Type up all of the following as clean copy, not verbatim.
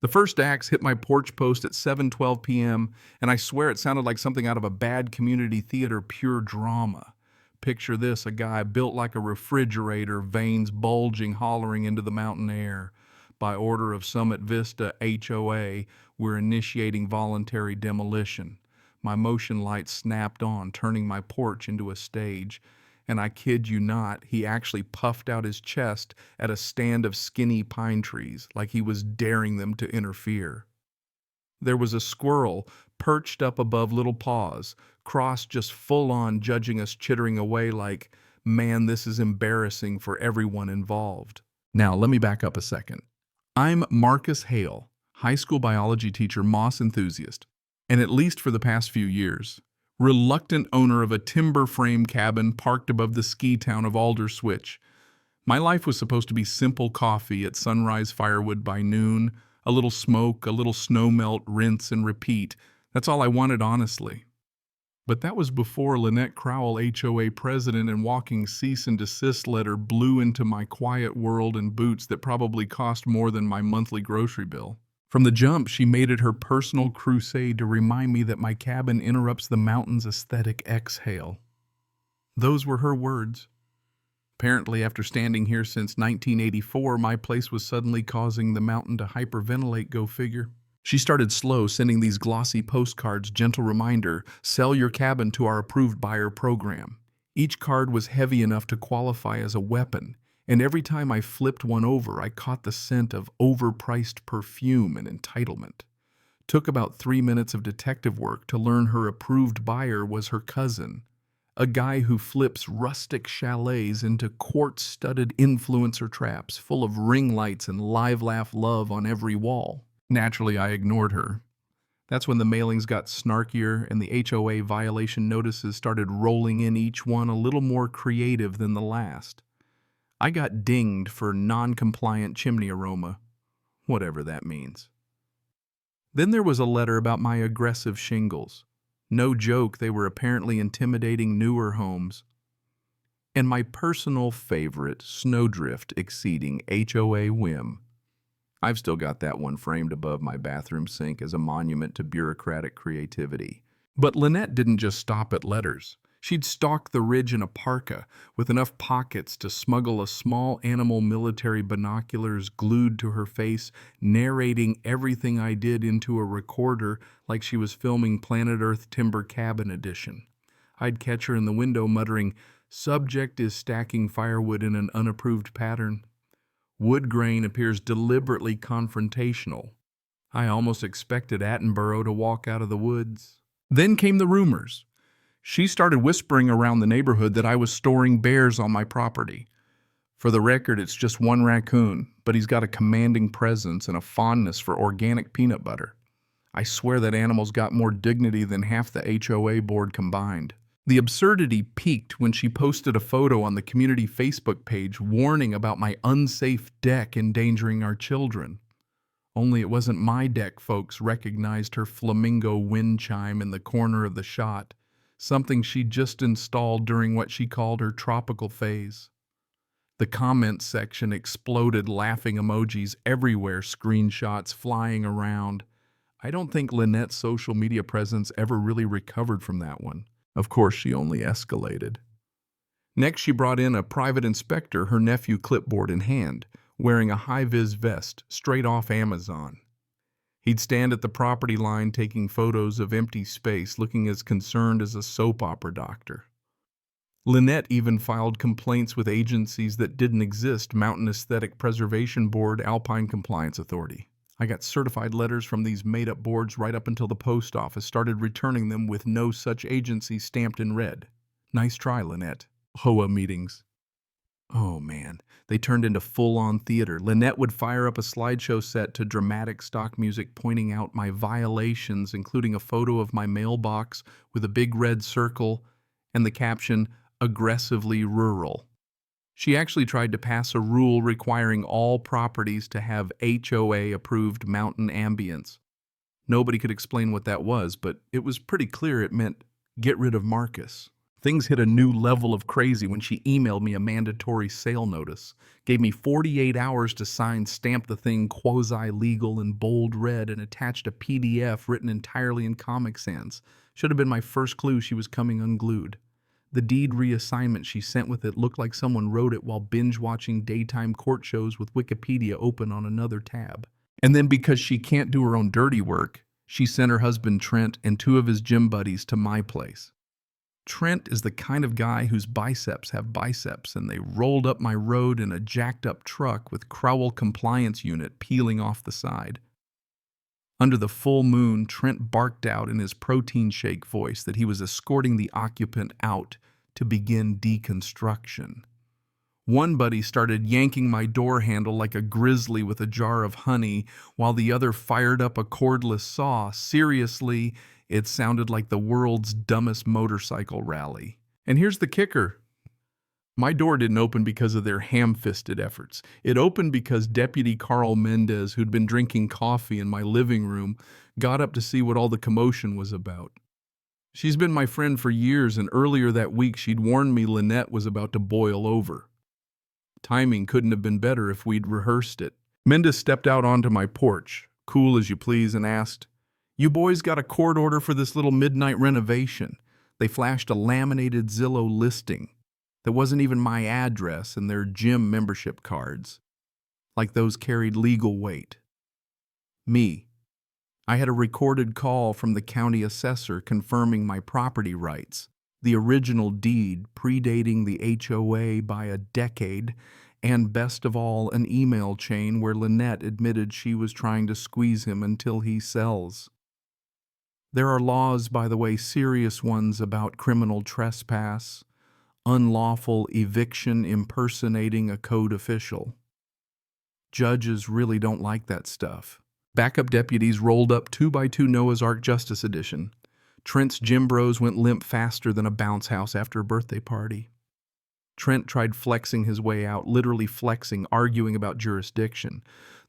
The first axe hit my porch post at 7:12 p.m., and I swear it sounded like something out of a bad community theater pure drama. Picture this, a guy built like a refrigerator, veins bulging, hollering into the mountain air. By order of Summit Vista HOA, we're initiating voluntary demolition. My motion light snapped on, turning my porch into a stage. And I kid you not, he actually puffed out his chest at a stand of skinny pine trees, like he was daring them to interfere. There was a squirrel perched up above Little Paws, cross just full on judging us, chittering away like, man, this is embarrassing for everyone involved. Now, let me back up a second. I'm Marcus Hale, high school biology teacher, moss enthusiast, and at least for the past few years, reluctant owner of a timber frame cabin parked above the ski town of Alder Switch. My life was supposed to be simple coffee at sunrise, firewood by noon, a little smoke, a little snow melt, rinse and repeat. That's all I wanted, honestly. But that was before Lynette Crowell, HOA president, and walking cease and desist letter blew into my quiet world in boots that probably cost more than my monthly grocery bill. From the jump, she made it her personal crusade to remind me that my cabin interrupts the mountain's aesthetic exhale. Those were her words. Apparently, after standing here since 1984, my place was suddenly causing the mountain to hyperventilate, go figure. She started slow, sending these glossy postcards, gentle reminder, sell your cabin to our approved buyer program. Each card was heavy enough to qualify as a weapon, and every time I flipped one over, I caught the scent of overpriced perfume and entitlement. Took about 3 minutes of detective work to learn her approved buyer was her cousin, a guy who flips rustic chalets into quartz-studded influencer traps full of ring lights and live laugh love on every wall. Naturally, I ignored her. That's when the mailings got snarkier and the HOA violation notices started rolling in, each one a little more creative than the last. I got dinged for non-compliant chimney aroma, whatever that means. Then there was a letter about my aggressive shingles. No joke, they were apparently intimidating newer homes. And my personal favorite, snowdrift exceeding HOA whim. I've still got that one framed above my bathroom sink as a monument to bureaucratic creativity. But Lynette didn't just stop at letters. She'd stalk the ridge in a parka with enough pockets to smuggle a small animal military binoculars glued to her face, narrating everything I did into a recorder like she was filming Planet Earth Timber Cabin Edition. I'd catch her in the window muttering, "Subject is stacking firewood in an unapproved pattern. Wood grain appears deliberately confrontational." I almost expected Attenborough to walk out of the woods. Then came the rumors. She started whispering around the neighborhood that I was storing bears on my property. For the record, it's just one raccoon, but he's got a commanding presence and a fondness for organic peanut butter. I swear that animal's got more dignity than half the HOA board combined. The absurdity peaked when she posted a photo on the community Facebook page warning about my unsafe deck endangering our children. Only it wasn't my deck, folks recognized her flamingo wind chime in the corner of the shot, something she just installed during what she called her tropical phase. The comments section exploded, laughing emojis everywhere, screenshots flying around. I don't think Lynette's social media presence ever really recovered from that one. Of course, she only escalated. Next, she brought in a private inspector, her nephew clipboard in hand, wearing a high-vis vest straight off Amazon. He'd stand at the property line taking photos of empty space, looking as concerned as a soap opera doctor. Lynette even filed complaints with agencies that didn't exist: Mountain Aesthetic Preservation Board, Alpine Compliance Authority. I got certified letters from these made-up boards right up until the post office started returning them with no such agency stamped in red. Nice try, Lynette. HOA meetings. Oh man, they turned into full-on theater. Lynette would fire up a slideshow set to dramatic stock music pointing out my violations, including a photo of my mailbox with a big red circle and the caption, "Aggressively Rural." She actually tried to pass a rule requiring all properties to have HOA-approved mountain ambience. Nobody could explain what that was, but it was pretty clear it meant get rid of Marcus. Things hit a new level of crazy when she emailed me a mandatory sale notice, gave me 48 hours to sign, stamped the thing quasi-legal in bold red, and attached a PDF written entirely in Comic Sans. Should have been my first clue she was coming unglued. The deed reassignment she sent with it looked like someone wrote it while binge-watching daytime court shows with Wikipedia open on another tab. And then because she can't do her own dirty work, she sent her husband Trent and 2 of his gym buddies to my place. Trent is the kind of guy whose biceps have biceps, and they rolled up my road in a jacked-up truck with Crowell compliance unit peeling off the side. Under the full moon, Trent barked out in his protein shake voice that he was escorting the occupant out to begin deconstruction. One buddy started yanking my door handle like a grizzly with a jar of honey, while the other fired up a cordless saw. Seriously, it sounded like the world's dumbest motorcycle rally. And here's the kicker. My door didn't open because of their ham-fisted efforts. It opened because Deputy Carl Mendez, who'd been drinking coffee in my living room, got up to see what all the commotion was about. She's been my friend for years, and earlier that week she'd warned me Lynette was about to boil over. Timing couldn't have been better if we'd rehearsed it. Mendez stepped out onto my porch, cool as you please, and asked, "You boys got a court order for this little midnight renovation?" They flashed a laminated Zillow listing that wasn't even my address and their gym membership cards. Like those carried legal weight. Me. I had a recorded call from the county assessor confirming my property rights, the original deed predating the HOA by a decade, and best of all, an email chain where Lynette admitted she was trying to squeeze him until he sells. There are laws, by the way, serious ones about criminal trespass, unlawful eviction impersonating a code official. Judges really don't like that stuff. Backup deputies rolled up 2x2 Noah's Ark Justice Edition. Trent's gym bros went limp faster than a bounce house after a birthday party. Trent tried flexing his way out, literally flexing, arguing about jurisdiction.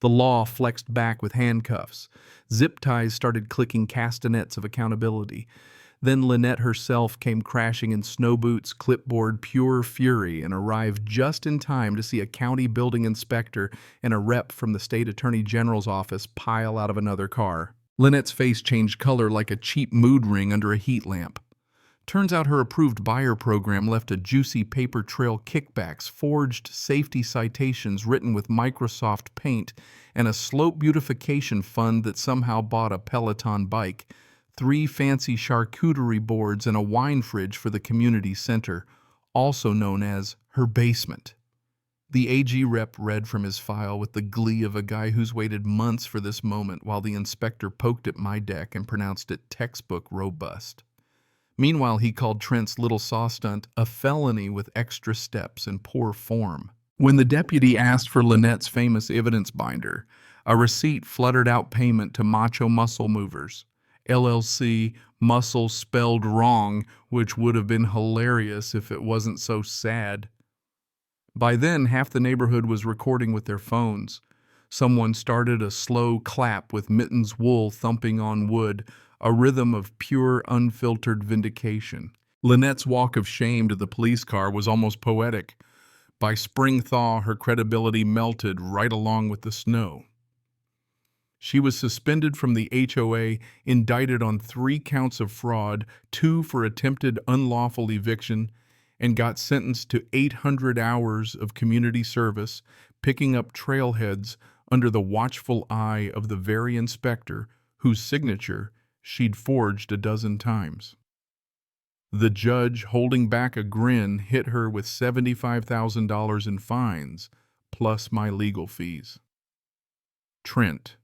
The law flexed back with handcuffs. Zip ties started clicking castanets of accountability. Then Lynette herself came crashing in snow boots, clipboard, pure fury, and arrived just in time to see a county building inspector and a rep from the state attorney general's office pile out of another car. Lynette's face changed color like a cheap mood ring under a heat lamp. Turns out her approved buyer program left a juicy paper trail kickbacks, forged safety citations written with Microsoft Paint, and a slope beautification fund that somehow bought a Peloton bike, 3 fancy charcuterie boards, and a wine fridge for the community center, also known as her basement. The AG rep read from his file with the glee of a guy who's waited months for this moment while the inspector poked at my deck and pronounced it textbook robust. Meanwhile, he called Trent's little saw stunt a felony with extra steps and poor form. When the deputy asked for Lynette's famous evidence binder, a receipt fluttered out payment to Macho Muscle Movers, LLC, muscle spelled wrong, which would have been hilarious if it wasn't so sad. By then, half the neighborhood was recording with their phones. Someone started a slow clap with Mitten's wool thumping on wood, a rhythm of pure, unfiltered vindication. Lynette's walk of shame to the police car was almost poetic. By spring thaw, her credibility melted right along with the snow. She was suspended from the HOA, indicted on 3 counts of fraud, 2 for attempted unlawful eviction, and got sentenced to 800 hours of community service, picking up trailheads under the watchful eye of the very inspector whose signature she'd forged a dozen times. The judge, holding back a grin, hit her with $75,000 in fines, plus my legal fees. Trent.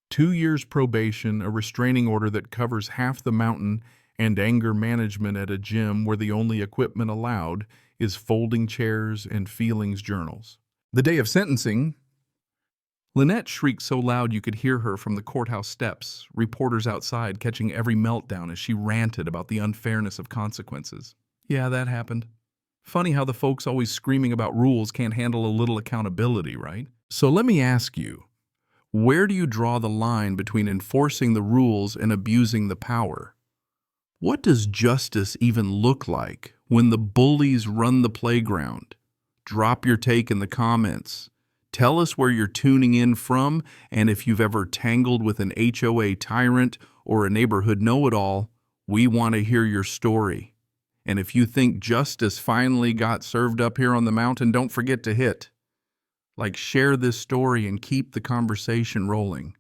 2 years probation, a restraining order that covers half the mountain, and anger management at a gym where the only equipment allowed is folding chairs and feelings journals. The day of sentencing, Lynette shrieked so loud you could hear her from the courthouse steps, reporters outside catching every meltdown as she ranted about the unfairness of consequences. Yeah, that happened. Funny how the folks always screaming about rules can't handle a little accountability, right? So let me ask you, where do you draw the line between enforcing the rules and abusing the power? What does justice even look like when the bullies run the playground? Drop your take in the comments. Tell us where you're tuning in from, and if you've ever tangled with an HOA tyrant or a neighborhood know-it-all, we want to hear your story. And if you think justice finally got served up here on the mountain, don't forget to share this story and keep the conversation rolling.